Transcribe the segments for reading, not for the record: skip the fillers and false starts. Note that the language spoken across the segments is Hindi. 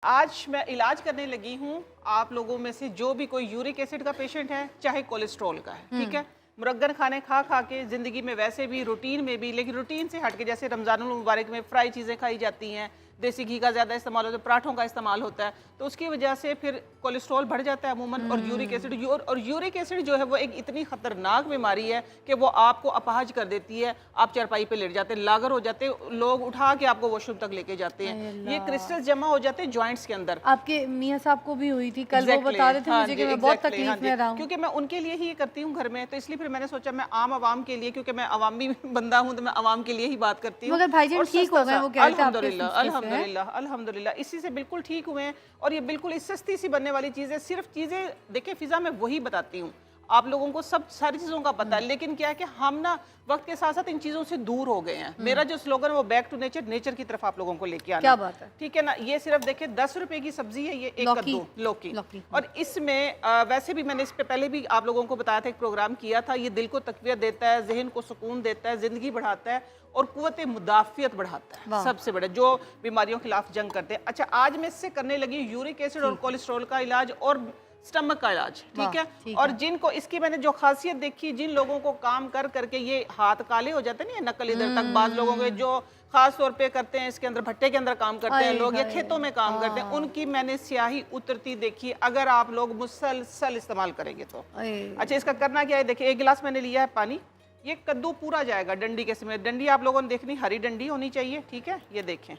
आज मैं इलाज करने लगी हूँ आप लोगों में से जो भी कोई यूरिक एसिड का पेशेंट है, चाहे कोलेस्ट्रॉल का है, ठीक है। मुरग्गन खाने खा खा के ज़िंदगी में वैसे भी रूटीन में भी, लेकिन रूटीन से हट के, जैसे रमज़ानुल मुबारक में फ्राई चीज़ें खाई जाती हैं, देसी घी का ज़्यादा इस्तेमाल होता है, पराठों का इस्तेमाल होता है, तो उसकी वजह से फिर कोलेस्ट्रॉल बढ़ जाता है अमूमन। और यूरिक एसिड जो है वो एक इतनी ख़तरनाक बीमारी है कि वो आपको अपाहज कर देती है। आप चारपाई पे लेट जाते हैं, लागर हो जाते हैं, लोग उठा के आपको वॉशरूम तक लेके जाते हैं। ये क्रिस्टल्स जमा हो जाते हैं जॉइंट्स के अंदर। आपके मियाँ साहब को भी हुई थी कल, वो बता रहे थे मुझे कि मैं बहुत तकलीफ में रहा हूँ। क्योंकि मैं उनके लिए ही ये करती हूँ घर में, तो इसलिए फिर मैंने सोचा मैं आम आवाम के लिए, क्योंकि मैं अवामी बंदा हूँ, तो मैं अवाम के लिए ही बात करती हूँ। मगर भाईजान ठीक हो गए, वो कह रहे थे अल्हम्दुलिल्लाह अल्हम्दुलिल्लाह अल्हम्दुलिल्लाह, इसी से बिल्कुल ठीक हुए हैं। और ये बिल्कुल इस सस्ती सी बनने वाली चीज़ है। सिर्फ चीज़ें देखिए फिजा में वही बताती हूँ, आप लोगों को सब सारी चीज़ों का पता है, लेकिन क्या है कि हम ना वक्त के साथ साथ इन चीज़ों से दूर हो गए हैं। मेरा जो स्लोगन है वो बैक टू नेचर, नेचर की तरफ आप लोगों को लेके आना। क्या बात है, ठीक है ना। ये सिर्फ देखिए 10 रुपए की सब्जी है, ये एक कद्दू लौकी। और इसमें वैसे भी मैंने इस पे पहले भी आप लोगों को बताया था, एक प्रोग्राम किया था। ये दिल को तकवियत देता है, जहन को सुकून देता है, जिंदगी बढ़ाता है और कुव्वत मुदाफियत बढ़ाता है। सबसे बड़ा जो बीमारियों के खिलाफ जंग करते हैं। अच्छा, आज मैं इससे करने लगी यूरिक एसिड और कोलेस्ट्रॉल का इलाज और स्टमक का इलाज, ठीक है। और जिनको इसकी मैंने जो खासियत देखी, जिन लोगों को काम कर करके ये हाथ काले हो जाते हैं ना, नकल इधर तक, बाज लोगों के जो खास तौर पे करते हैं, इसके अंदर भट्टे के अंदर काम करते हैं लोग, या खेतों में काम करते हैं, उनकी मैंने स्याही उतरती देखी अगर आप लोग मुसलसल इस्तेमाल करेंगे तो। अच्छा, इसका करना क्या है, देखिए एक गिलास मैंने लिया है पानी, ये कद्दू पूरा जाएगा डंडी के समेत। डंडी आप लोगों ने देखनी हरी डंडी होनी चाहिए, ठीक है। ये देखें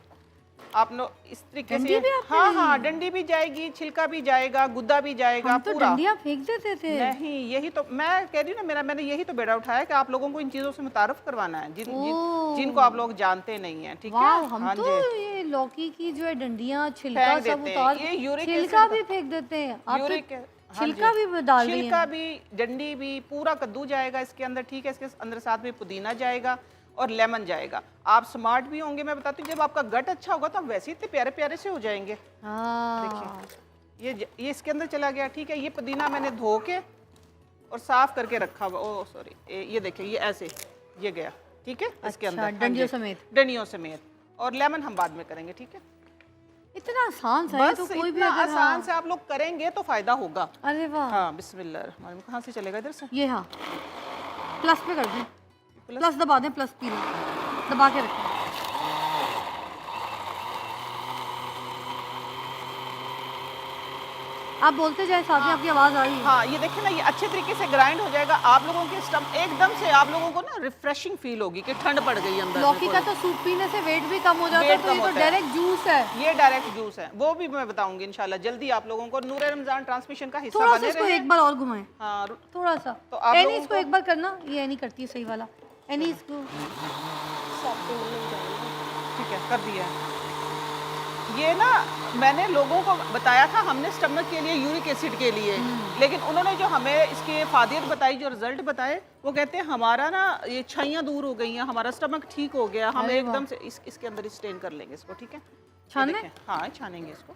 आप लोग इस तरीके से, हाँ, डंडी भी जाएगी, छिलका भी जाएगा, गुद्दा भी जाएगा। हम तो पूरा डंडियाँ फेंक देते थे। नहीं, यही तो मैं कह रही हूँ ना, मैंने यही तो बेड़ा उठाया कि आप लोगों को इन चीजों से मुतारफ करवाना है, जिनको आप लोग जानते नहीं है, ठीक है। हम तो ये लौकी की जो है डंडियाँ, छिलका सब उतार, छिलका भी फेंक देते हैं। छिलका भी डाल रही हैं। छिलका भी, डंडी भी, पूरा कद्दू जाएगा इसके अंदर, ठीक है। इसके अंदर साथ में पुदीना जाएगा और लेमन जाएगा। आप स्मार्ट भी होंगे, मैं बताती हूँ, जब आपका गट अच्छा होगा तो आप वैसे इतने प्यारे प्यारे से हो जाएंगे। देखिए ये इसके अंदर चला गया, ठीक है। ये पुदीना मैंने धो के और साफ करके रखा हुआ, ओ सॉरी, ये देखिए ये ऐसे ये गया, ठीक है। इसके अंदर डंडियों समेत। और लेमन हम बाद में करेंगे, ठीक है। इतना आसान सा है, तो कोई भी अगर आसान से आप लोग करेंगे तो फायदा होगा। अरे वाह। हाँ, बिस्मिल्लाह। कहाँ से चलेगा, इधर से? ये हाँ, प्लस पे कर दें, प्लस दबा दें, प्लस की दबा के रखें। आप बोलते जाए, साथ में आपकी आवाज आ रही है। हाँ, ये देखिए ना, ये अच्छे तरीके से ग्राइंड हो जाएगा। आप लोगों के स्टमक एकदम से आप लोगों को ना रिफ्रेशिंग फील होगी कि ठंड पड़ गई अंदर। लौकी का तो सूप पीने से वेट भी कम हो जाता है, तो ये तो डायरेक्ट जूस है। ये डायरेक्ट जूस है, वो भी मैं बताऊंगी इंशाल्लाह जल्दी आप लोगों को। नूरे रमजान ट्रांसमिशन का हिस्सा बने रहे। एक बार और घुमाएं, हाँ थोड़ा सा। तो आप एनी इसको एक बार करना, ये एनी करती है सही वाला। एनी इसको ठीक है, कर दिया। ये ना मैंने लोगों को बताया था, हमने स्टमक के लिए, यूरिक एसिड के लिए, लेकिन उन्होंने जो हमें इसकी फादियत बताई, जो रिजल्ट बताए, वो कहते हैं हमारा ना ये छाइयाँ दूर हो गई हैं, हमारा स्टमक ठीक हो गया। हम एकदम से इसके अंदर स्टेन कर लेंगे इसको, ठीक है। छानने? हाँ, छानेंगे इसको।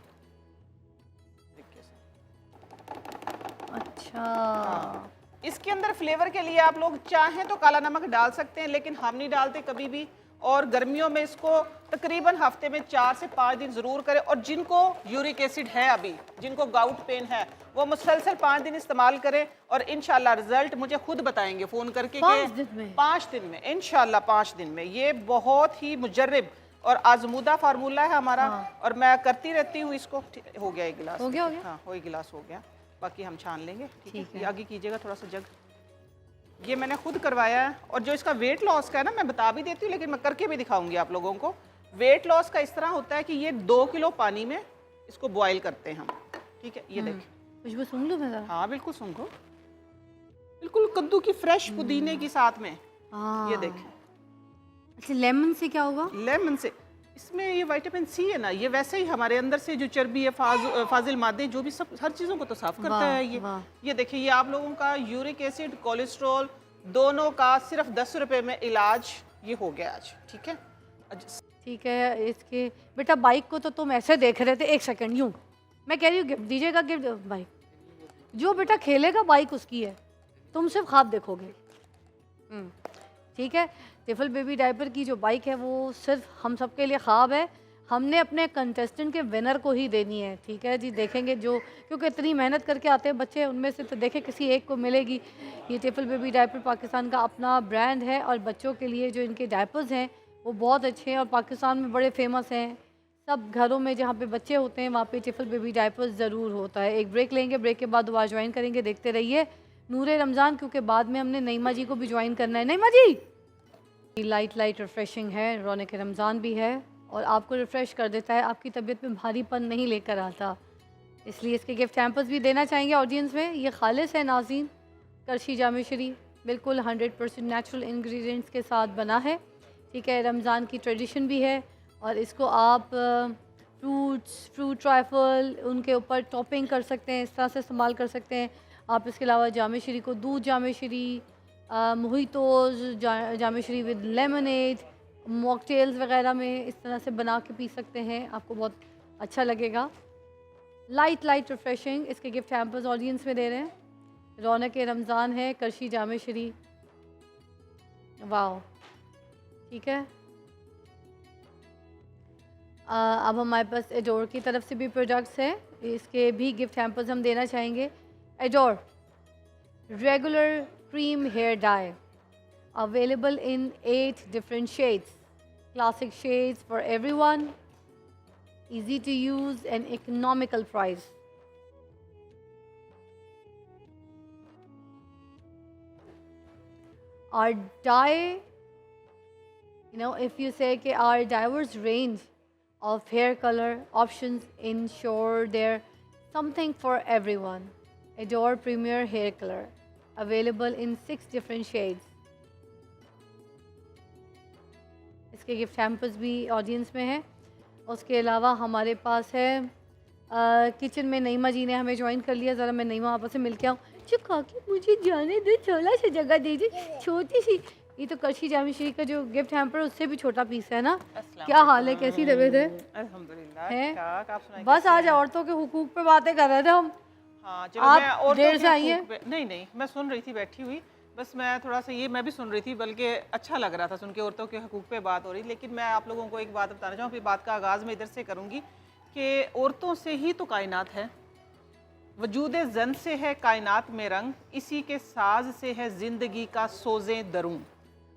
अच्छा, हाँ। इसके अंदर फ्लेवर के लिए आप लोग चाहें तो काला नमक डाल सकते हैं, लेकिन हम नहीं डालते कभी भी। और गर्मियों में इसको तकरीबन हफ्ते में 4 से 5 दिन जरूर करें। और जिनको यूरिक एसिड है, अभी जिनको गाउट पेन है, वो मुसलसल 5 दिन इस्तेमाल करें और इंशाल्लाह रिजल्ट मुझे खुद बताएंगे फ़ोन करके। 5 दिन में इंशाल्लाह, 5 दिन में। ये बहुत ही मुजर्रिब और आजमूदा फार्मूला है हमारा। और मैं करती रहती हूँ इसको। हो गया एक गिलास, हो गया। हाँ, वही गिलास हो गया, बाकी हम छान लेंगे, ठीक है। आगे कीजिएगा थोड़ा सा जग। ये मैंने खुद करवाया है। और जो इसका वेट लॉस का है ना, मैं बता भी देती हूँ, लेकिन मैं करके भी दिखाऊंगी आप लोगों को। वेट लॉस का इस तरह होता है कि ये 2 किलो पानी में इसको बॉईल करते हैं हम, ठीक है। ये देखिए, खुशबू सूंघ लूं मैं? हाँ बिल्कुल सूंघो, बिल्कुल कद्दू की फ्रेश पुदीने की साथ में। ये देखें। अच्छा, लेमन से क्या होगा? लेमन से इसमें ये विटामिन सी है ना, ये वैसे ही हमारे अंदर से जो चर्बी है, फाजिल मादे, जो भी सब हर चीज़ों को तो साफ करता है ये देखिए, ये आप लोगों का यूरिक एसिड, कोलेस्ट्रॉल दोनों का सिर्फ 10 रुपए में इलाज ये हो गया आज, ठीक है। ठीक है। इसके बेटा बाइक को तो तुम ऐसे देख रहे थे, एक सेकंड यूं, मैं कह रही हूँ गिफ्ट दीजिएगा, गिफ्ट बाइक। जो बेटा खेलेगा बाइक उसकी है, तुम सिर्फ ख्वाब देखोगे, ठीक है। तिफल बेबी डायपर की जो बाइक है वो सिर्फ हम सब के लिए ख्वाब है। हमने अपने कंटेस्टेंट के विनर को ही देनी है, ठीक है जी। देखेंगे जो, क्योंकि इतनी मेहनत करके आते हैं बच्चे, उनमें से तो देखें किसी एक को मिलेगी। ये टिफल बेबी डायपर पाकिस्तान का अपना ब्रांड है और बच्चों के लिए जो इनके डायपर्स हैं वो बहुत अच्छे हैं और पाकिस्तान में बड़े फेमस हैं। सब घरों में जहाँ पे बच्चे होते हैं वहाँ पे टिफल बेबी डायपर्स ज़रूर होता है। एक ब्रेक लेंगे, ब्रेक के बाद दोबारा ज्वाइन करेंगे। देखते रहिए नूरे रमज़ान, क्योंकि बाद में हमने नईमा जी को भी ज्वाइन करना है। नईमा जी, लाइट रिफ़्रेशिंग है, रौनक रमज़ान भी है और आपको रिफ़्रेश कर देता है, आपकी तबीयत में भारीपन नहीं लेकर आता। इसलिए इसके गिफ्ट हैम्पर्स भी देना चाहेंगे ऑडियंस में। ये खालिस है नाज़रीन, करशी जामेशरी, बिल्कुल 100% नेचुरल इंग्रेडिएंट्स के साथ बना है, ठीक है। रमज़ान की ट्रेडिशन भी है और इसको आप फ्रूट ट्राइफल उनके ऊपर टॉपिंग कर सकते हैं, इस तरह से इस्तेमाल कर सकते हैं आप। इसके अलावा जामेशरी को दूध जामेशरी, मोहितोज जामेशरी विद लेमनेड, मॉकटेल्स वगैरह में इस तरह से बना के पी सकते हैं, आपको बहुत अच्छा लगेगा। लाइट रिफ़्रेशिंग इसके गिफ्ट हैम्पर्स ऑडियंस में दे रहे हैं। रौनक रमज़ान है, करशी जामेशरी, वाह, ठीक है। अब हमारे पास एडोर की तरफ से भी प्रोडक्ट्स हैं, इसके भी गिफ्ट हैम्पर्स हम देना चाहेंगे। Adore regular cream hair dye, available in 8 different shades, classic shades for everyone, easy to use and economical price. Our dye, if you say कि our diverse range of hair color options ensure there something for everyone. Adore Premier Hair Color, available in 6 different shades. इसके गिफ्ट हैम्पर्स भी ऑडियंस में है। उसके अलावा हमारे पास है किचन में नईमा जी ने हमें ज्वाइन कर लिया। ज़रा मैं नईमा आपस से मिल के आऊँ। काकी मुझे जाने दो, थोड़ा सा जगह दीजिए, छोटी सी। ये तो करशी जामेशरी का जो गिफ्ट हैम्पर उससे भी छोटा पीस है ना। क्या हाल है, कैसी तबीयत है? अल्हम्दुलिल्लाह। बस आज औरतों के हुकूक पे बातें कर रहे थे हम। हाँ, आप देर से आई हैं? नहीं, मैं सुन रही थी बैठी हुई, बस मैं थोड़ा सा ये मैं भी सुन रही थी, बल्कि अच्छा लग रहा था सुन के, औरतों के हकूक़ पे बात हो रही। लेकिन मैं आप लोगों को एक बात बताना चाहूँ, फिर बात का आगाज़ मैं इधर से करूँगी कि औरतों से ही तो कायनात है, वजूद जन से है कायनात में रंग, इसी के साज से है ज़िंदगी का सोज़े दरूं।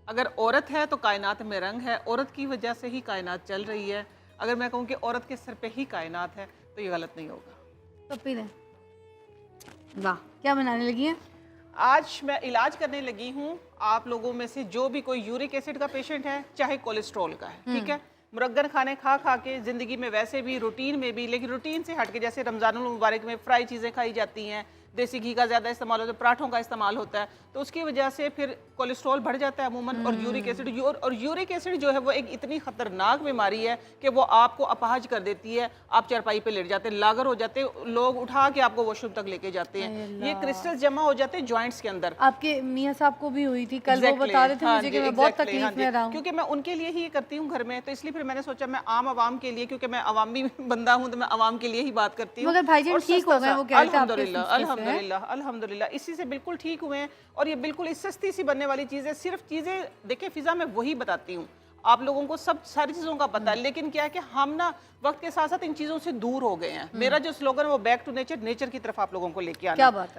अगर औरत है तो कायनात में रंग है, औरत की वजह से ही कायनात चल रही है। अगर मैं कहूँ कि औरत के सर पे ही कायनात है तो ये गलत नहीं होगा। तो पी लें। वाह, क्या बनाने लगी हैं? आज मैं इलाज करने लगी हूँ आप लोगों में से जो भी कोई यूरिक एसिड का पेशेंट है, चाहे कोलेस्ट्रॉल का है, ठीक है। मुरग्गन खाने खा के ज़िंदगी में वैसे भी, रूटीन में भी, लेकिन रूटीन से हट के, जैसे रमज़ानुल मुबारक में फ्राई चीज़ें खाई जाती हैं, देसी घी का ज़्यादा इस्तेमाल होता है, पराठों का इस्तेमाल होता है, तो उसकी वजह से फिर कोलेस्ट्रॉल बढ़ जाता है अमूमन। और यूरिक एसिड जो है वो एक इतनी ख़तरनाक बीमारी है कि वो आपको अपाहज कर देती है। आप चारपाई पे लेट जाते हैं, लागर हो जाते हैं, लोग उठा के आपको वॉशरूम तक लेके जाते हैं, ये क्रिस्टल्स जमा हो जाते हैं जॉइंट्स के अंदर। आपके मियाँ साहब को भी हुई थी कल, वो बता रहे थे मुझे कि मैं बहुत तकलीफ में रहा हूँ। क्योंकि मैं उनके लिए ही ये करती हूँ घर में, तो इसलिए फिर मैंने सोचा मैं आम आवाम के लिए, क्योंकि मैं अवामी बंदा हूँ तो मैं अवाम के लिए ही बात करती हूँ। मगर भाईजान ठीक हो गए, वो कह रहे थे अल्हम्दुलिल्लाह इसी से बिल्कुल ठीक हुए हैं। और ये बिल्कुल इस सस्ती सी बनने वाली चीज़ है। सिर्फ चीज़ें देखिए फिजा में वही बताती हूँ, आप लोगों को सब सारी चीज़ों का पता है, लेकिन क्या है कि हम ना वक्त के साथ साथ इन चीज़ों से दूर हो गए हैं। मेरा जो स्लोगन है वो बैक टू नेचर, नेचर की तरफ आप लोगों को लेके आना। क्या बात है।